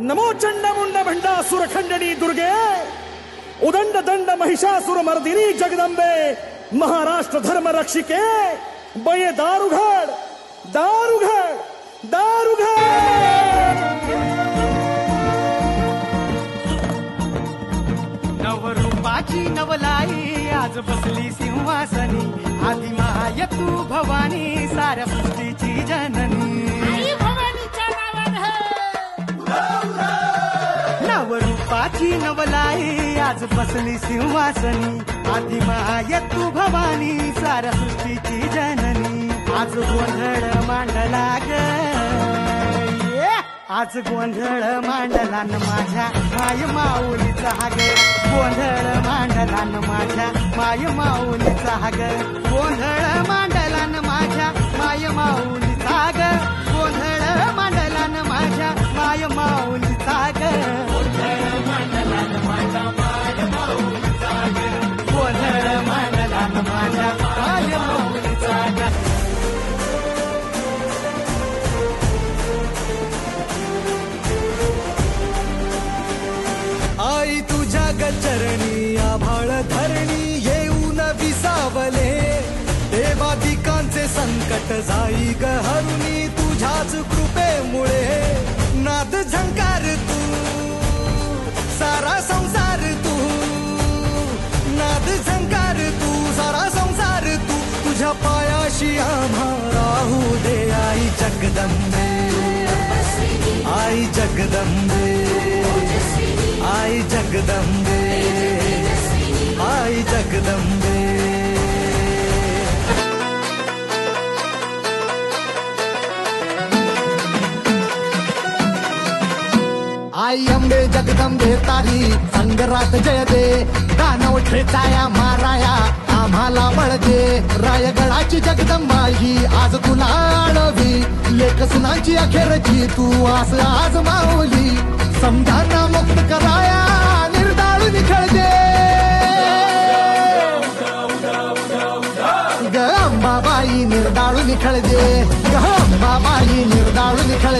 नमो चंडमुंड भंडासुर खंडनी दुर्गे उदंड दंड महिषासुर मर्दिनी जगदंबे महाराष्ट्र धर्म रक्षिके बये दारुघड दारुघड दारुघड नवरूपाची नवलाई आज बसली सिंहासनी आदि माय तू भवानी साऱ्या सृष्टीची जननी नवरूपाची नवलाई आज बसली सिंहासनी आदि माय तू भवानी साऱ्या सृष्टीची जननी आज गोंधळ मांडला ग आज गोंधळ मांडला न माझ्या माय माऊलीचा ग गोंधळ मांडला न माझ्या माय माऊलीचा ग गोंधळ मांडला न माझ्या माय माऊलीचा ग गोंधळ मांडला न माझ्या माय माऊलीचा ग गोंधळ मांडला न माझ्या माय माऊलीचा ग गोंधळ मांडला न माझ्या माय माऊलीचा ग आई तुझ्या गचरणी आभाळ धरणी येऊन विसावले देवादिकांचे संकट जाई ग हरुणी तुझ्याच कृपेमुळे नाद झंकार तू सारा संसार तू नाद झंकार तू सारा संसार तू तुझ्या पायाशी आम्हा राहू दे आई जगदंबे आई जगदंबे आई जगदंबे आई जगदंबे आई अंबे जगदंबे तारी संगरात जय दे दानव खेचाया माराया आम्हाला बळ दे रायगडाची जगदंबा ही आज तुला आळवी लेख सुनांची अखेरची तू आस आज माऊली समजांना मुक्त कराया निर्दाळू निखळ दे ग अंबाबाई निर्दाळू निखळ दे ग अंबाबाई निर्दाळू निखळ